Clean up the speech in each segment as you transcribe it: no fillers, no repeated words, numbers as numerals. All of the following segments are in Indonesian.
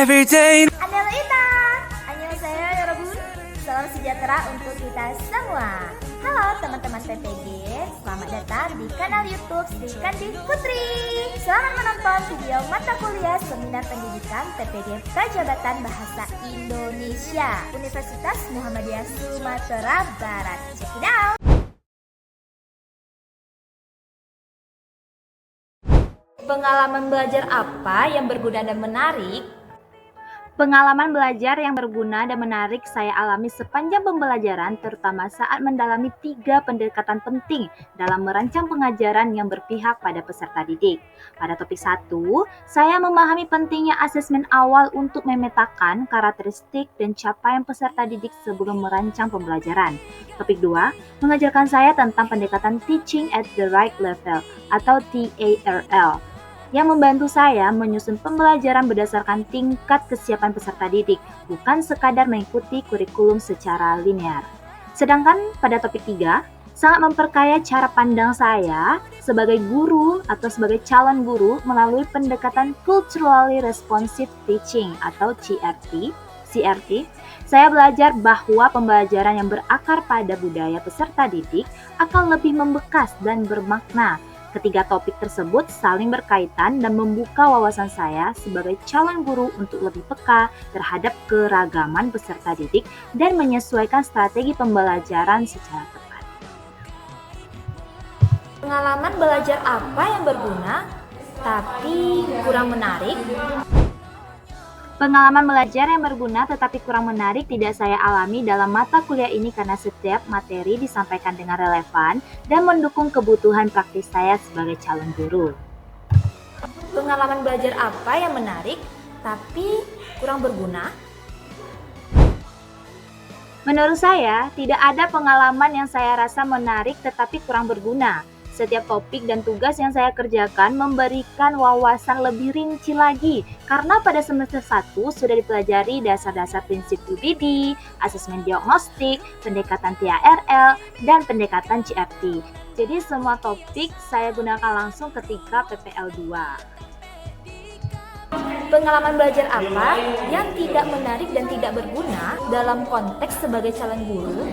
every day. Annyeonghaseyo, annyeonghaseyo 여러분. Salam sejahtera untuk kita semua. Halo teman-teman PPG, selamat datang di kanal YouTube Sri Kandi Putri. Selamat menonton video mata kuliah Seminar Pendidikan PPG Prajabatan Bahasa Indonesia Universitas Muhammadiyah Sumatera Barat. Check it out. Pengalaman belajar apa yang berguna dan menarik? Pengalaman belajar yang berguna dan menarik saya alami sepanjang pembelajaran, terutama saat mendalami 3 pendekatan penting dalam merancang pengajaran yang berpihak pada peserta didik. Pada topik 1, saya memahami pentingnya asesmen awal untuk memetakan karakteristik dan capaian peserta didik sebelum merancang pembelajaran. Topik 2, mengajarkan saya tentang pendekatan Teaching at the Right Level atau TARL, yang membantu saya menyusun pembelajaran berdasarkan tingkat kesiapan peserta didik, bukan sekadar mengikuti kurikulum secara linear. Sedangkan pada topik 3, sangat memperkaya cara pandang saya sebagai guru atau sebagai calon guru melalui pendekatan Culturally Responsive Teaching atau CRT. Saya belajar bahwa pembelajaran yang berakar pada budaya peserta didik akan lebih membekas dan bermakna. Ketiga topik tersebut saling berkaitan dan membuka wawasan saya sebagai calon guru untuk lebih peka terhadap keragaman peserta didik dan menyesuaikan strategi pembelajaran secara tepat. Pengalaman belajar apa yang berguna tapi kurang menarik? Pengalaman belajar yang berguna tetapi kurang menarik tidak saya alami dalam mata kuliah ini karena setiap materi disampaikan dengan relevan dan mendukung kebutuhan praktis saya sebagai calon guru. Pengalaman belajar apa yang menarik tapi kurang berguna? Menurut saya, tidak ada pengalaman yang saya rasa menarik tetapi kurang berguna. Setiap topik dan tugas yang saya kerjakan memberikan wawasan lebih rinci lagi karena pada semester 1 sudah dipelajari dasar-dasar prinsip UBD, asesmen diagnostik, pendekatan TARL, dan pendekatan CRT. Jadi semua topik saya gunakan langsung ketika PPL 2. Pengalaman belajar apa yang tidak menarik dan tidak berguna dalam konteks sebagai calon guru?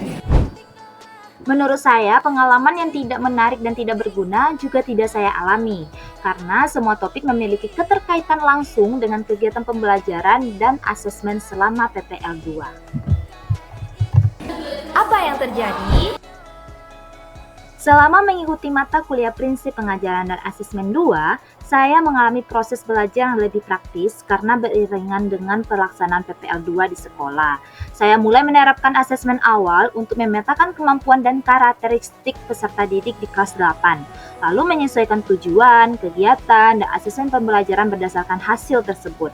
Menurut saya, pengalaman yang tidak menarik dan tidak berguna juga tidak saya alami, karena semua topik memiliki keterkaitan langsung dengan kegiatan pembelajaran dan asesmen selama PPL 2. Apa yang terjadi? Selama mengikuti mata kuliah prinsip pengajaran dan asesmen 2, saya mengalami proses belajar yang lebih praktis karena beriringan dengan pelaksanaan PPL 2 di sekolah. Saya mulai menerapkan asesmen awal untuk memetakan kemampuan dan karakteristik peserta didik di kelas 8, lalu menyesuaikan tujuan, kegiatan, dan asesmen pembelajaran berdasarkan hasil tersebut.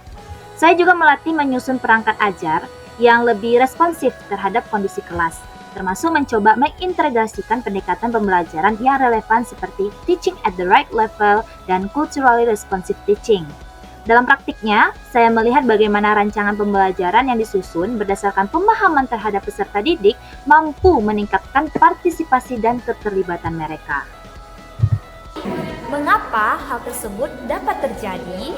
Saya juga melatih menyusun perangkat ajar yang lebih responsif terhadap kondisi kelas, termasuk mencoba mengintegrasikan pendekatan pembelajaran yang relevan seperti Teaching at the Right Level dan Culturally Responsive Teaching. Dalam praktiknya, saya melihat bagaimana rancangan pembelajaran yang disusun berdasarkan pemahaman terhadap peserta didik mampu meningkatkan partisipasi dan keterlibatan mereka. Mengapa hal tersebut dapat terjadi?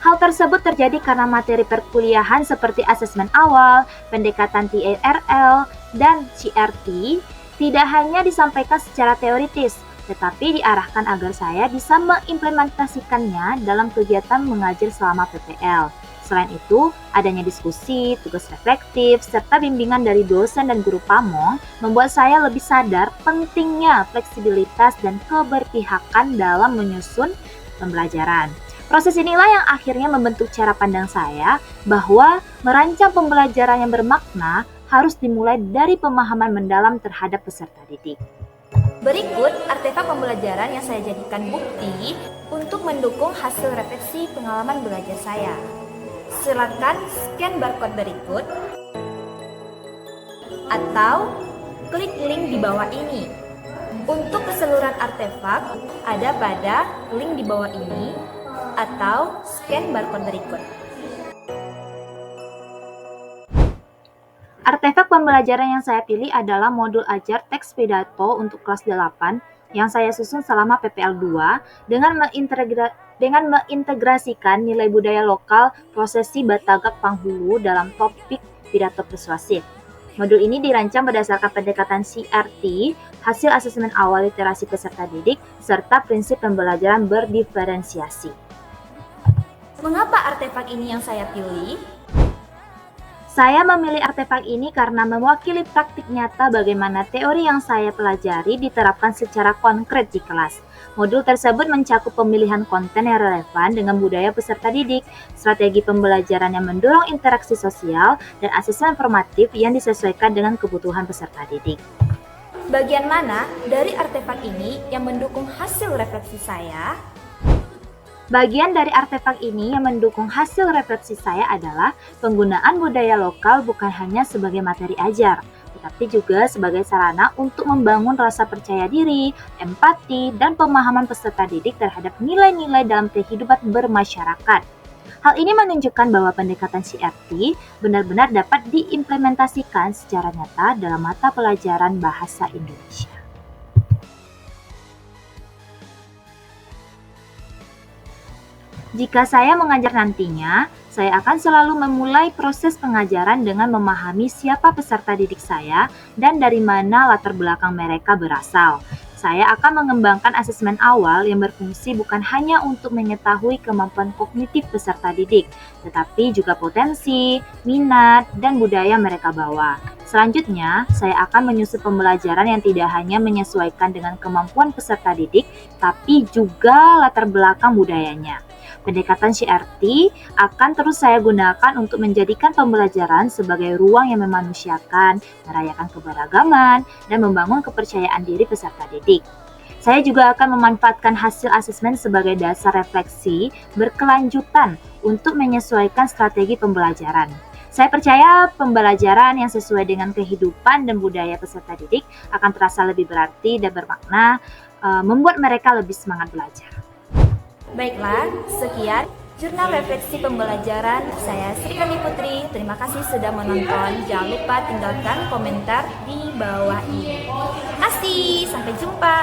Hal tersebut terjadi karena materi perkuliahan seperti asesmen awal, pendekatan TARL, dan CRT tidak hanya disampaikan secara teoritis, tetapi diarahkan agar saya bisa mengimplementasikannya dalam kegiatan mengajar selama PPL. Selain itu, adanya diskusi, tugas reflektif, serta bimbingan dari dosen dan guru pamong membuat saya lebih sadar pentingnya fleksibilitas dan keberpihakan dalam menyusun pembelajaran. Proses inilah yang akhirnya membentuk cara pandang saya bahwa merancang pembelajaran yang bermakna harus dimulai dari pemahaman mendalam terhadap peserta didik. Berikut artefak pembelajaran yang saya jadikan bukti untuk mendukung hasil refleksi pengalaman belajar saya. Silakan scan barcode berikut atau klik link di bawah ini. Untuk keseluruhan artefak ada pada link di bawah ini atau scan barcode berikut. Artefak pembelajaran yang saya pilih adalah modul ajar teks pidato untuk kelas 8 yang saya susun selama PPL 2 dengan dengan mengintegrasikan nilai budaya lokal prosesi Batagak Panghulu dalam topik pidato persuasif. Modul ini dirancang berdasarkan pendekatan CRT, hasil asesmen awal literasi peserta didik, serta prinsip pembelajaran berdiferensiasi. Mengapa artefak ini yang saya pilih? Saya memilih artefak ini karena mewakili praktik nyata bagaimana teori yang saya pelajari diterapkan secara konkret di kelas. Modul tersebut mencakup pemilihan konten yang relevan dengan budaya peserta didik, strategi pembelajaran yang mendorong interaksi sosial, dan asesmen formatif yang disesuaikan dengan kebutuhan peserta didik. Bagian mana dari artefak ini yang mendukung hasil refleksi saya? Bagian dari artefak ini yang mendukung hasil refleksi saya adalah penggunaan budaya lokal bukan hanya sebagai materi ajar, tetapi juga sebagai sarana untuk membangun rasa percaya diri, empati, dan pemahaman peserta didik terhadap nilai-nilai dalam kehidupan bermasyarakat. Hal ini menunjukkan bahwa pendekatan CRT benar-benar dapat diimplementasikan secara nyata dalam mata pelajaran bahasa Indonesia. Jika saya mengajar nantinya, saya akan selalu memulai proses pengajaran dengan memahami siapa peserta didik saya dan dari mana latar belakang mereka berasal. Saya akan mengembangkan asesmen awal yang berfungsi bukan hanya untuk mengetahui kemampuan kognitif peserta didik, tetapi juga potensi, minat, dan budaya mereka bawa. Selanjutnya, saya akan menyusun pembelajaran yang tidak hanya menyesuaikan dengan kemampuan peserta didik, tapi juga latar belakang budayanya. Pendekatan CRT akan terus saya gunakan untuk menjadikan pembelajaran sebagai ruang yang memanusiakan, merayakan keberagaman, dan membangun kepercayaan diri peserta didik. Saya juga akan memanfaatkan hasil asesmen sebagai dasar refleksi berkelanjutan untuk menyesuaikan strategi pembelajaran. Saya percaya pembelajaran yang sesuai dengan kehidupan dan budaya peserta didik akan terasa lebih berarti dan bermakna, membuat mereka lebih semangat belajar. Baiklah, sekian jurnal refleksi pembelajaran saya Sri Kandi Putri. Terima kasih sudah menonton. Jangan lupa tinggalkan komentar di bawah ini. Terima kasih, sampai jumpa.